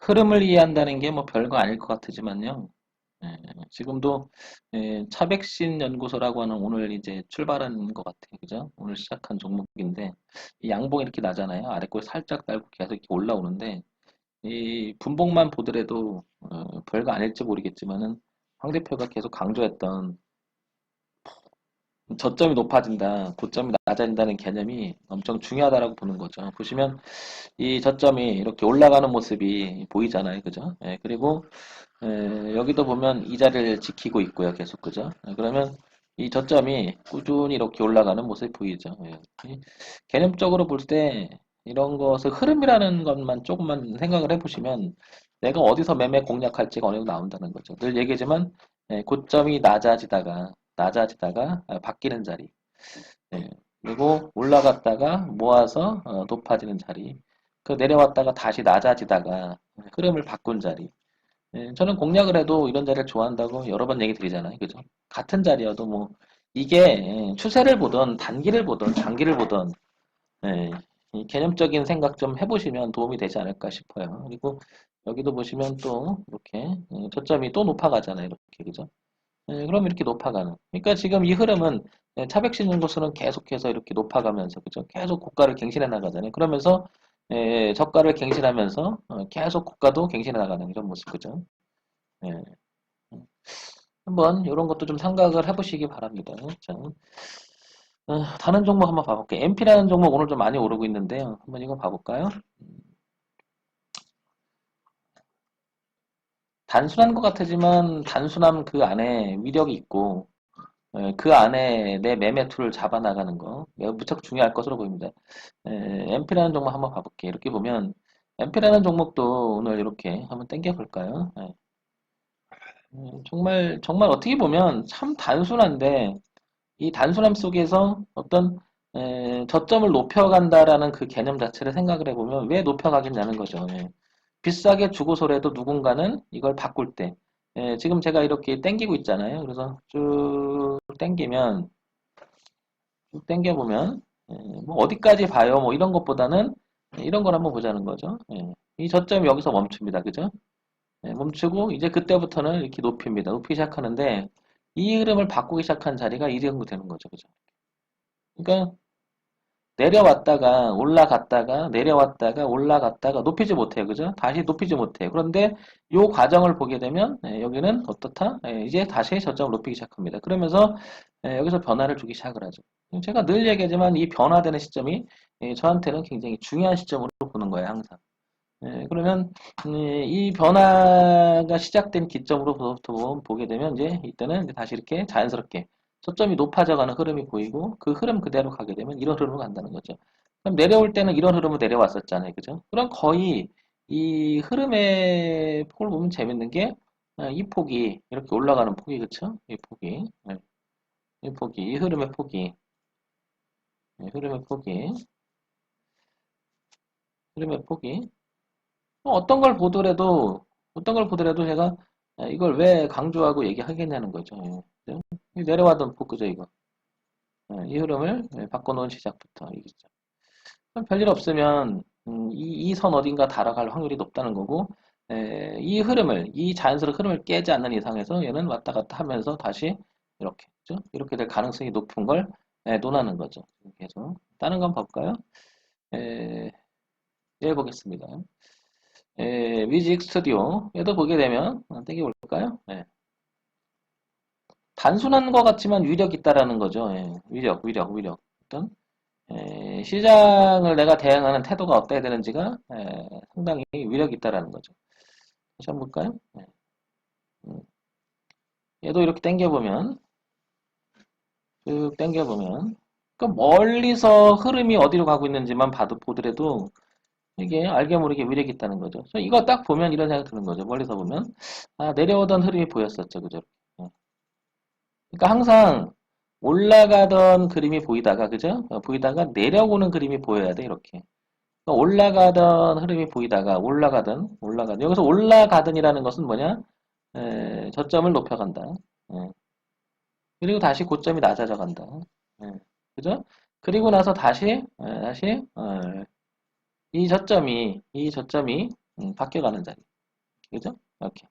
흐름을 이해한다는 게 뭐 별거 아닐 것 같으지만요. 예, 지금도 차백신 연구소라고 하는 오늘 이제 출발한 것 같아요. 그죠? 오늘 시작한 종목인데 이 양봉이 이렇게 나잖아요. 아래 꼴 살짝 달고 계속 이렇게 올라오는데 이 분봉만 보더라도 별거 아닐지 모르겠지만은 황 대표가 계속 강조했던 저점이 높아진다, 고점이 낮아진다는 개념이 엄청 중요하다라고 보는 거죠. 보시면 이 저점이 이렇게 올라가는 모습이 보이잖아요. 그죠? 예, 그리고 여기도 보면 이 자리를 지키고 있고요. 계속 그죠? 그러면 이 저점이 꾸준히 이렇게 올라가는 모습이 보이죠. 예. 개념적으로 볼 때 이런 것을 흐름이라는 것만 조금만 생각을 해보시면 내가 어디서 매매 공략할지가 어느 정도 나온다는 거죠. 늘 얘기하지만 고점이 낮아지다가 바뀌는 자리. 예. 그리고 올라갔다가 모아서 높아지는 자리. 그 내려왔다가 다시 낮아지다가 흐름을 바꾼 자리. 저는 공략을 해도 이런 자리를 좋아한다고 여러 번 얘기 드리잖아요. 그죠? 같은 자리여도 뭐, 이게 추세를 보든 단기를 보든 장기를 보든 예, 이 개념적인 생각 좀 해보시면 도움이 되지 않을까 싶어요. 그리고 여기도 보시면 또 이렇게 저점이 또 높아가잖아요. 이렇게 그죠? 그럼 이렇게 높아가는. 그러니까 지금 이 흐름은 차백신 연구소는 계속해서 이렇게 높아가면서 그죠? 계속 고가를 갱신해 나가잖아요. 그러면서 저가를 갱신하면서 계속 고가도 갱신해 나가는 이런 모습 그죠? 예. 한번 이런 것도 좀 생각을 해보시기 바랍니다. 자, 다른 종목 한번 봐볼게요. MP라는 종목 오늘 좀 많이 오르고 있는데요. 한번 이거 봐볼까요? 단순한 것 같지만 단순함 그 안에 위력이 있고 그 안에 내 매매 툴을 잡아나가는 거 매우 무척 중요할 것으로 보입니다. MP라는 종목 한번 봐볼게요. 이렇게 보면 MP라는 종목도 오늘 이렇게 한번 당겨 볼까요? 정말 정말 어떻게 보면 참 단순한데 이 단순함 속에서 어떤 저점을 높여간다라는 그 개념 자체를 생각을 해보면 왜 높여가겠냐는 거죠. 예. 비싸게 주고서라도 누군가는 이걸 바꿀 때 지금 제가 이렇게 땡기고 있잖아요. 그래서 쭉 땡겨보면 뭐 어디까지 봐요 뭐 이런 것보다는 이런 걸 한번 보자는 거죠. 이 저점이 여기서 멈춥니다. 그죠? 멈추고 이제 그때부터는 이렇게 높입니다. 높이기 시작하는데 이 흐름을 바꾸기 시작한 자리가 이 정도 되는 거죠. 그죠? 그러니까 내려왔다가 올라갔다가 내려왔다가 올라갔다가 높이지 못해요. 그죠? 다시 높이지 못해요. 그런데 이 과정을 보게 되면 여기는 어떻다? 이제 다시 저점을 높이기 시작합니다. 그러면서 여기서 변화를 주기 시작을 하죠. 제가 늘 얘기하지만 이 변화되는 시점이 저한테는 굉장히 중요한 시점으로 보는 거예요. 항상. 그러면 이 변화가 시작된 기점으로부터 보게 되면 이제 이때는 이제 다시 이렇게 자연스럽게 초점이 높아져가는 흐름이 보이고 그 흐름 그대로 가게 되면 이런 흐름으로 간다는 거죠. 그럼 내려올 때는 이런 흐름으로 내려왔었잖아요. 그죠? 그럼 거의 이 흐름의 폭을 보면 재밌는 게 이 폭이 이렇게 올라가는 폭이 그쵸? 이 폭이 이 폭이 이 흐름의 폭이 흐름의 폭이 흐름의 폭이 어떤 걸 보더라도 제가 이걸 왜 강조하고 얘기하겠냐는 거죠. 그죠? 내려와던 포크죠 이거. 이 흐름을 바꿔놓은 시작부터 이거죠. 별일 없으면 이 선 어딘가 달아갈 확률이 높다는 거고 이 자연스러운 흐름을 깨지 않는 이상에서 얘는 왔다 갔다 하면서 다시 이렇게 그죠? 이렇게 될 가능성이 높은 걸 논하는 거죠. 그래서 다른 거 한번 볼까요? 에, 예, 보겠습니다. 뮤직 스튜디오 얘도 보게 되면 땡겨볼까요? 단순한 것 같지만 위력 있다라는 거죠. 위력. 어떤 시장을 내가 대응하는 태도가 어때야 되는지가 상당히 위력이 있다라는 거죠. 다시 한번 볼까요? 음, 얘도 이렇게 쭉 당겨보면 그러니까 멀리서 흐름이 어디로 가고 있는지만 보더라도 이게 알게 모르게 위력이 있다는 거죠. 그래서 이거 딱 보면 이런 생각이 드는 거죠. 멀리서 보면 내려오던 흐름이 보였었죠. 그죠? 그러니까 항상 올라가던 그림이 보이다가 그죠? 보이다가 내려오는 그림이 보여야 돼 이렇게. 그러니까 올라가던 흐름이 보이다가 올라가던 여기서 올라가든이라는 것은 뭐냐? 저점을 높여간다. 예. 그리고 다시 고점이 낮아져 간다. 예. 그죠? 그리고 나서 다시 이 저점이 바뀌어가는 자리. 그죠? 이렇게.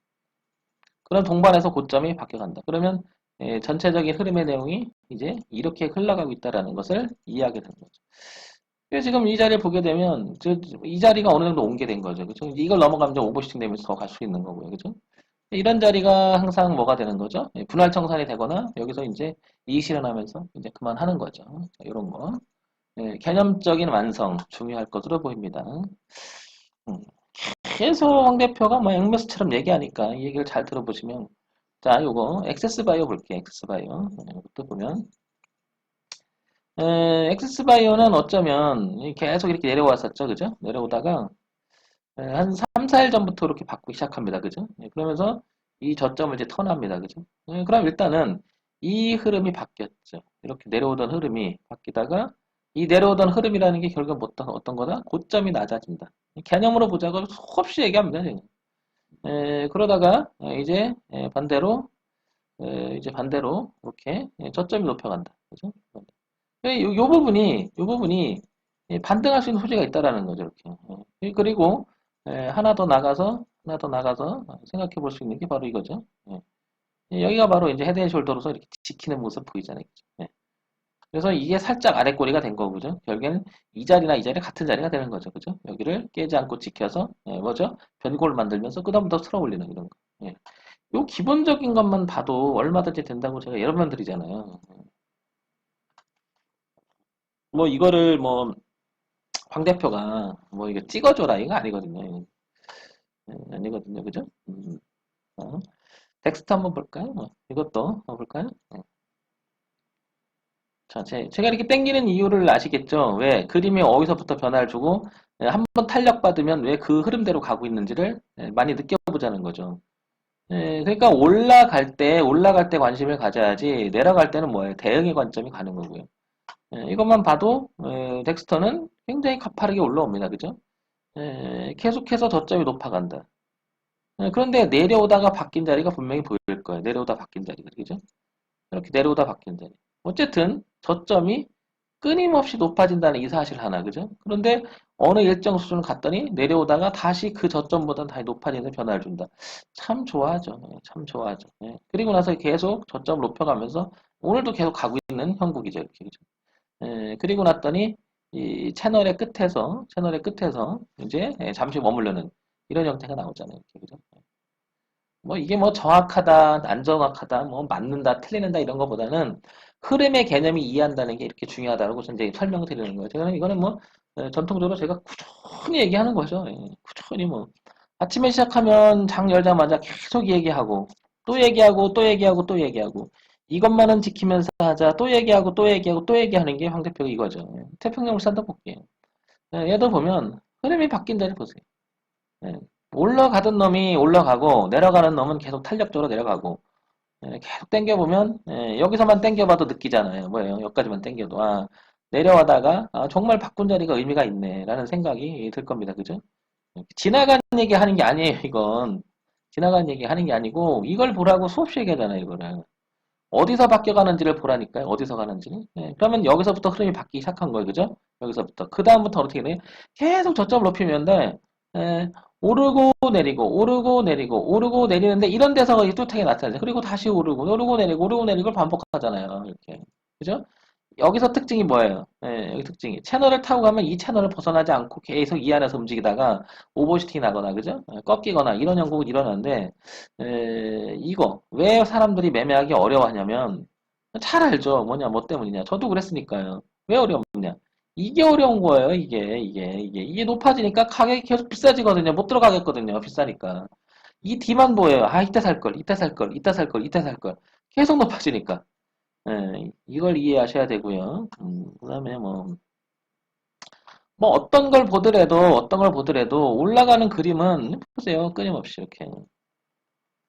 그런 동반해서 고점이 바뀌어간다. 그러면 전체적인 흐름의 내용이 이제 이렇게 흘러가고 있다라는 것을 이해하게 되는 거죠. 그래서 지금 이 자리를 보게 되면 이 자리가 어느 정도 옮게 된 거죠. 그죠? 이걸 넘어가면 이제 오버슈팅 되면서 더 갈 수 있는 거고요. 그죠? 이런 자리가 항상 뭐가 되는 거죠? 분할 청산이 되거나 여기서 이제 이익 실현하면서 이제 그만하는 거죠. 자, 이런 거. 개념적인 완성 중요할 것으로 보입니다. 음. 계속 황 대표가 뭐 앵무새처럼 얘기하니까 이 얘기를 잘 들어보시면 자, 요거 액세스 바이오 볼게요. 액세스 바이오. 이것도 보면 액세스 바이오는 어쩌면 계속 이렇게 내려왔었죠. 그죠? 내려오다가 한 3, 4일 전부터 이렇게 받고 시작합니다. 그죠? 그러면서 이 저점을 이제 턴합니다. 그죠? 그럼 일단은 이 흐름이 바뀌었죠. 이렇게 내려오던 흐름이 바뀌다가 이 내려오던 흐름이라는 게 결국 어떤 거다? 고점이 낮아진다. 개념으로 보자고 수없이 얘기합니다. 지금. 그러다가 이제 반대로 이제 반대로 이렇게 저점이 높여간다. 그죠? 요 부분이 반등할 수 있는 소지가 있다라는 거죠. 이렇게. 그리고 하나 더 나가서 생각해 볼 수 있는 게 바로 이거죠. 여기가 바로 이제 헤드앤숄더로서 이렇게 지키는 모습 보이잖아요. 그죠? 그래서 이게 살짝 아래 꼬리가 된 거고죠. 결국에는 이 자리나 이 자리 같은 자리가 되는 거죠. 그죠? 여기를 깨지 않고 지켜서 뭐죠? 변골을 만들면서 끄덕끄덕 틀어 올리는 이런 거. 요 기본적인 것만 봐도 얼마든지 된다고 제가 여러 번 드리잖아요. 뭐 이거를 뭐 황 대표가 뭐 이거 찍어줘라 이거 아니거든요. 아니거든요. 그죠? 어. 텍스트 한번 볼까요? 이것도 한번 볼까요? 자, 제가 이렇게 땡기는 이유를 아시겠죠? 왜? 그림이 어디서부터 변화를 주고, 한번 탄력받으면 왜 그 흐름대로 가고 있는지를 많이 느껴보자는 거죠. 그러니까 올라갈 때 관심을 가져야지, 내려갈 때는 뭐예요? 대응의 관점이 가는 거고요. 이것만 봐도, 덱스터는 굉장히 가파르게 올라옵니다. 그죠? 계속해서 저점이 높아간다. 그런데 내려오다가 바뀐 자리가 분명히 보일 거예요. 내려오다 바뀐 자리가. 그죠? 이렇게 내려오다 바뀐 자리. 어쨌든, 저점이 끊임없이 높아진다는 이 사실 하나, 그죠? 그런데 어느 일정 수준을 갔더니 내려오다가 다시 그 저점보다 다시 높아지는 변화를 준다. 참 좋아하죠. 참 좋아하죠. 그리고 나서 계속 저점을 높여가면서 오늘도 계속 가고 있는 형국이죠. 이렇게, 그죠? 그리고 났더니 이 채널의 끝에서 이제 잠시 머무르는 이런 형태가 나오잖아요. 이렇게, 그죠? 뭐 이게 뭐 정확하다, 안 정확하다, 뭐 맞는다, 틀리는다 이런 것보다는 흐름의 개념이 이해한다는 게 이렇게 중요하다고 저는 이제 설명드리는 거예요. 제가 이거는 뭐 전통적으로 제가 꾸준히 얘기하는 거죠. 꾸준히 뭐 아침에 시작하면 장 열자마자 계속 얘기하고 또 얘기하고 또 얘기하고 또 얘기하고 이것만은 지키면서 하자 또 얘기하고 또 얘기하고 또 얘기하는 게 황 대표 이거죠. 태평양 울산도 볼게요. 얘도 보면 흐름이 바뀐 자리 보세요. 예, 올라가던 놈이 올라가고 내려가는 놈은 계속 탄력적으로 내려가고 계속 당겨보면 여기서만 당겨봐도 느끼잖아요. 뭐예요? 여기까지만 당겨도 내려가다가 정말 바꾼 자리가 의미가 있네 라는 생각이 들 겁니다. 그죠? 지나가는 얘기 하는 게 아니에요. 이건 지나가는 얘기 하는 게 아니고 이걸 보라고 수없이 얘기하잖아요. 이거를 어디서 바뀌어가는지를 보라니까요. 어디서 가는지. 그러면 여기서부터 흐름이 바뀌기 시작한 거예요. 그죠? 여기서부터. 그 다음부터 어떻게 돼? 계속 저점을 높이면 돼. 오르고 내리고 오르고 내리고 오르고 내리는데 이런 데서 이 뚜렷하게 나타나죠. 그리고 다시 오르고 오르고 내리고 오르고 내리고 반복하잖아요. 이렇게. 그죠? 여기서 특징이 뭐예요? 여기 특징이 채널을 타고 가면 이 채널을 벗어나지 않고 계속 이 안에서 움직이다가 오버슈팅이 나거나 그죠? 꺾이거나 이런 형국은 일어나는데 이거 왜 사람들이 매매하기 어려워하냐면 잘 알죠. 뭐냐 뭐 때문이냐. 저도 그랬으니까요. 왜 어렵냐? 이게 어려운 거예요. 이게 높아지니까 가격이 계속 비싸지거든요. 못 들어가겠거든요. 비싸니까. 이 뒤만 보여요. 이때 살 걸, 이때 살 걸, 이때 살 걸, 이때 살 걸. 계속 높아지니까. 이걸 이해하셔야 되고요. 그다음에 뭐 어떤 걸 보더라도 올라가는 그림은 보세요. 끊임없이 이렇게.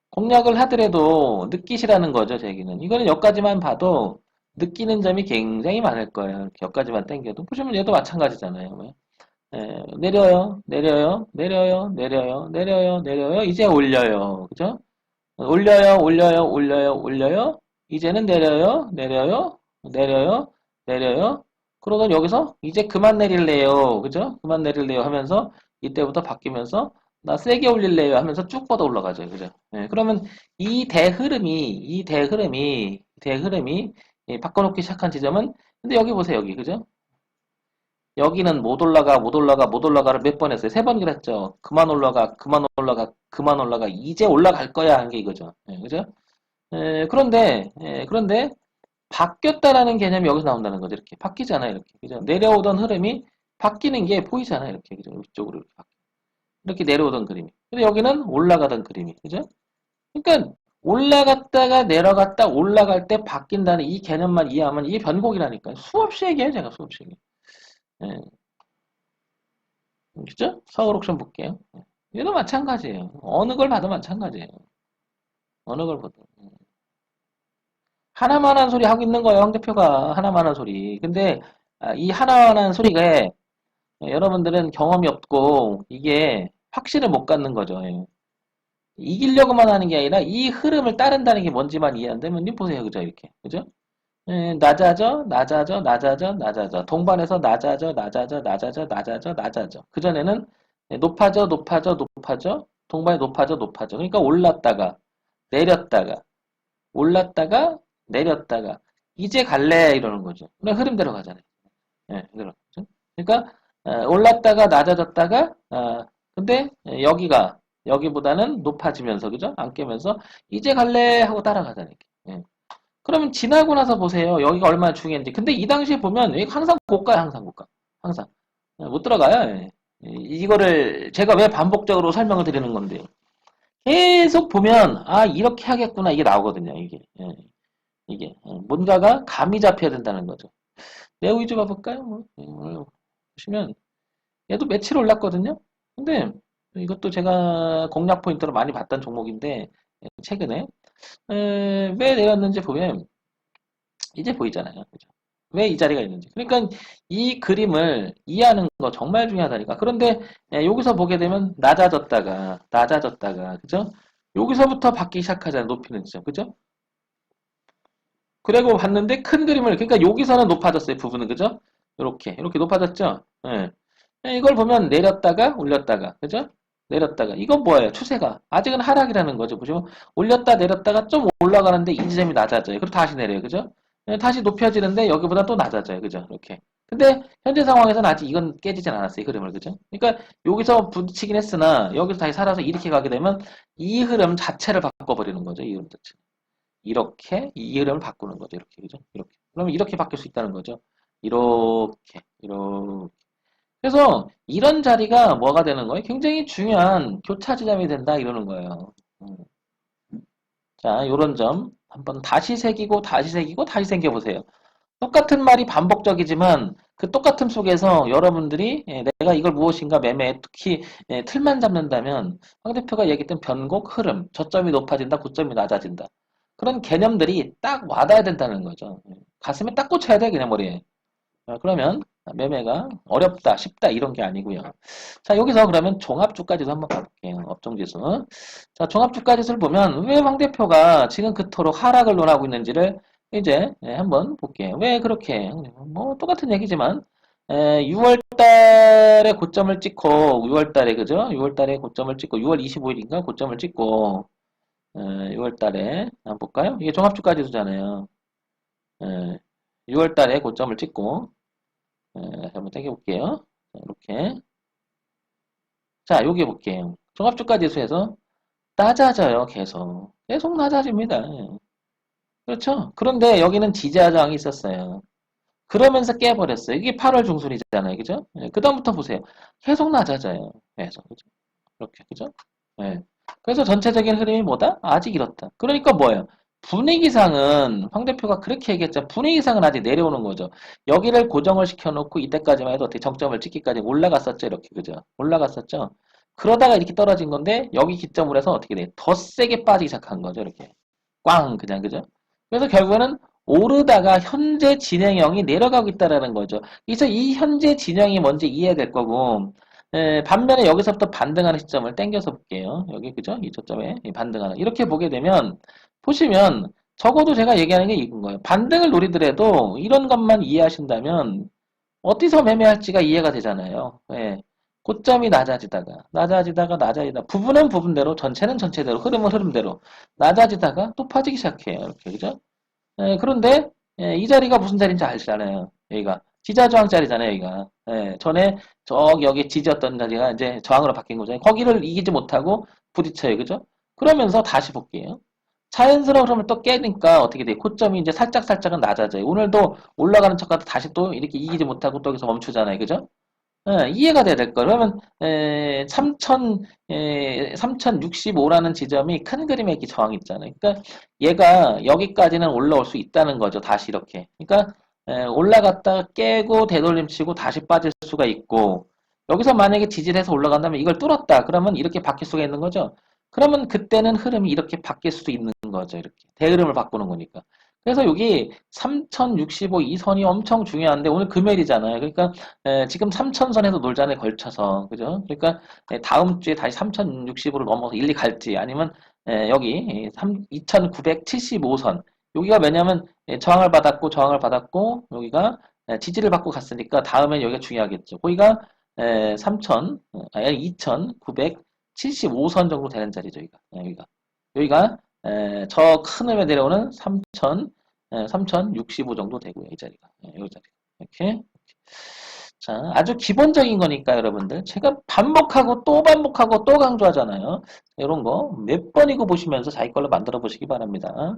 공략을 하더라도 느끼시라는 거죠, 제 얘기는. 이거는 여기까지만 봐도 느끼는 점이 굉장히 많을 거예요. 이렇게 여기까지만 당겨도. 보시면 얘도 마찬가지잖아요. 왜? 내려요, 내려요, 내려요, 내려요, 내려요, 내려요, 이제 올려요. 그죠? 올려요, 올려요, 올려요, 올려요. 이제는 내려요, 내려요, 내려요, 내려요. 그러던 여기서 이제 그만 내릴래요. 그죠? 그만 내릴래요 하면서 이때부터 바뀌면서 나 세게 올릴래요 하면서 쭉 뻗어 올라가죠. 그죠? 예, 그러면 이 대흐름이 예, 바꿔놓기 시작한 지점은, 근데 여기 보세요. 여기, 그죠? 여기는 못 올라가, 못 올라가, 못 올라가를 몇 번 했어요? 세 번 그랬죠? 그만 올라가, 그만 올라가, 그만 올라가. 이제 올라갈 거야. 한 게 이거죠. 예, 그죠? 그런데, 바뀌었다라는 개념이 여기서 나온다는 거죠. 이렇게. 바뀌잖아요. 이렇게. 그죠? 내려오던 흐름이 바뀌는 게 보이잖아요. 이렇게. 그죠? 이쪽으로 이렇게. 이렇게 내려오던 그림이. 근데 여기는 올라가던 그림이. 그죠? 그러니까 올라갔다가 내려갔다 올라갈 때 바뀐다는 이 개념만 이해하면 이게 변곡이라니까요. 수없이 얘기해요. 제가 수없이 얘기해요. 예. 그죠? 서울 옥션 볼게요. 예. 얘도 마찬가지예요. 어느 걸 봐도 마찬가지예요. 어느 걸 봐도. 하나만 한 소리 하고 있는 거예요. 황 대표가 하나만 한 소리. 근데 이 하나만 한 소리가 여러분들은 경험이 없고 이게 확신을 못 갖는 거죠. 예. 이기려고만 하는 게 아니라 이 흐름을 따른다는 게 뭔지만 이해 안 되면 님 보세요. 그죠? 이렇게. 그죠? 예, 낮아져, 낮아져, 낮아져, 낮아져. 동반해서 낮아져, 낮아져, 낮아져, 낮아져, 낮아져. 그전에는 높아져, 높아져, 높아져. 동반에 높아져, 높아져. 그러니까 올랐다가, 내렸다가, 올랐다가, 내렸다가. 이제 갈래? 이러는 거죠. 그냥 흐름대로 가잖아요. 예, 그렇죠. 그러니까, 올랐다가, 낮아졌다가, 근데 여기보다는 높아지면서, 그죠? 안 깨면서, 이제 갈래? 하고 따라가잖아요. 예. 그러면 지나고 나서 보세요. 여기가 얼마나 중요한지. 근데 이 당시에 보면 여기 항상 고가야, 항상 고가. 항상. 못 들어가요. 예. 이거를 제가 왜 반복적으로 설명을 드리는 건데요. 계속 보면 이렇게 하겠구나 이게 나오거든요. 이게. 예. 이게. 뭔가가 감이 잡혀야 된다는 거죠. 네오 위주 봐볼까요? 보시면 얘도 며칠 올랐거든요. 근데 이것도 제가 공략 포인트로 많이 봤던 종목인데 최근에 왜 내렸는지 보면 이제 보이잖아요. 그죠? 왜 이 자리가 있는지. 그러니까 이 그림을 이해하는 거 정말 중요하다니까. 그런데 여기서 보게 되면 낮아졌다가, 그죠? 여기서부터 받기 시작하잖아요. 높이는 지점, 그죠? 그리고 봤는데 큰 그림을, 그러니까 여기서는 높아졌어요. 부분은, 그죠? 이렇게 높아졌죠? 예. 이걸 보면 내렸다가 올렸다가, 그죠? 내렸다가. 이건 뭐예요? 추세가. 아직은 하락이라는 거죠. 보시면 올렸다 내렸다가 좀 올라가는데 이 지점이 낮아져요. 그리고 다시 내려요. 그죠? 다시 높여지는데 여기보다 또 낮아져요. 그죠? 이렇게. 근데 현재 상황에서는 아직 이건 깨지진 않았어요. 이 흐름을. 그죠? 그러니까 여기서 부딪히긴 했으나 여기서 다시 살아서 이렇게 가게 되면 이 흐름 자체를 바꿔버리는 거죠. 이 흐름 자체. 이렇게 이 흐름을 바꾸는 거죠. 이렇게. 그죠? 이렇게. 그러면 이렇게 바뀔 수 있다는 거죠. 이렇게. 그래서 이런 자리가 뭐가 되는 거예요? 굉장히 중요한 교차 지점이 된다 이러는 거예요. 음. 자, 요런 점 한번 다시 새기고 다시 새기고 다시 새겨보세요. 똑같은 말이 반복적이지만 그 똑같음 속에서 여러분들이 내가 이걸 무엇인가 매매 특히 틀만 잡는다면 황 대표가 얘기했던 변곡 흐름 저점이 높아진다 고점이 낮아진다 그런 개념들이 딱 와닿아야 된다는 거죠. 가슴에 딱 꽂혀야 돼 그냥 머리에. 그러면 매매가 어렵다, 쉽다 이런 게 아니고요. 자, 여기서 그러면 종합주가지수 한번 봐볼게요. 업종지수. 자, 종합주가지수를 보면 왜 황 대표가 지금 그토록 하락을 논하고 있는지를 이제 한번 볼게요. 왜 그렇게 뭐 똑같은 얘기지만 6월 달에 고점을 찍고 6월 달에 그죠? 6월 달에 고점을 찍고 6월 25일인가 고점을 찍고 6월 달에 한번 볼까요? 이게 종합주가지수잖아요. 6월 달에 고점을 찍고 한번 당겨볼게요. 자, 이렇게. 자, 여기 볼게요. 종합주가지수에서 낮아져요, 계속. 계속 낮아집니다. 그렇죠? 그런데 여기는 지지하장이 있었어요. 그러면서 깨버렸어요. 이게 8월 중순이잖아요. 그죠? 그다음부터 보세요. 계속 낮아져요. 계속. 그죠? 이렇게. 그죠? 예. 그래서 전체적인 흐름이 뭐다? 아직 이렇다. 그러니까 뭐예요? 분위기상은 황 대표가 그렇게 얘기했죠. 분위기상은 아직 내려오는 거죠. 여기를 고정을 시켜놓고 이때까지만 해도 어떻게 정점을 찍기까지 올라갔었죠. 이렇게 그죠? 올라갔었죠. 그러다가 이렇게 떨어진 건데 여기 기점으로 해서 어떻게 돼? 더 세게 빠지기 시작한 거죠. 이렇게 꽝 그냥 그죠? 그래서 결국에는 오르다가 현재 진행형이 내려가고 있다라는 거죠. 그래서 이 현재 진영이 뭔지 이해해야 될 거고 반면에 여기서부터 반등하는 시점을 당겨서 볼게요. 여기 그죠? 이 저점에 반등하는 이렇게 보게 되면 보시면 적어도 제가 얘기하는 게 이건 거예요. 반등을 노리더라도 이런 것만 이해하신다면 어디서 매매할지가 이해가 되잖아요. 예. 고점이 낮아지다가 부분은 부분대로 전체는 전체대로 흐름은 흐름대로 낮아지다가 또 빠지기 시작해요. 이렇게 그죠? 그런데 이 자리가 무슨 자리인지 아시잖아요. 여기가 지지저항 자리잖아요. 여기가 전에 저기 여기 지지였던 자리가 이제 저항으로 바뀐 거죠. 거기를 이기지 못하고 부딪혀요. 그죠? 그러면서 다시 볼게요. 자연스러운 흐름을 또 깨니까 어떻게 돼요? 고점이 이제 살짝은 낮아져요. 오늘도 올라가는 척하다 다시 또 이렇게 이기지 못하고 또 여기서 멈추잖아요. 그죠? 이해가 돼야 될 거예요. 그러면 3065라는 지점이 큰 그림의 저항이 있잖아요. 그러니까 얘가 여기까지는 올라올 수 있다는 거죠. 다시 이렇게. 그러니까 올라갔다가 깨고 되돌림 치고 다시 빠질 수가 있고 여기서 만약에 지지를 해서 올라간다면 이걸 뚫었다. 그러면 이렇게 바뀔 수가 있는 거죠. 그러면 그때는 흐름이 이렇게 바뀔 수도 있는 거죠. 이렇게. 대흐름을 바꾸는 거니까. 그래서 여기 3065 이 선이 엄청 중요한데 오늘 금요일이잖아요. 그러니까 지금 3000선에서 놀잔에 걸쳐서 그죠? 그러니까 다음 주에 다시 3060으로 넘어서 일리 갈지 아니면 여기 2975선 여기가 왜냐면 저항을 받았고 여기가 지지를 받고 갔으니까 다음엔 여기가 중요하겠죠. 거기가 2975선 정도 되는 자리죠. 여기가 저 큰 음에 내려오는 3065 정도 되고요. 이 자리가. 이 자리. 이렇게. 자, 아주 기본적인 거니까 여러분들. 제가 반복하고 또 반복하고 또 강조하잖아요. 이런 거 몇 번이고 보시면서 자기 걸로 만들어 보시기 바랍니다.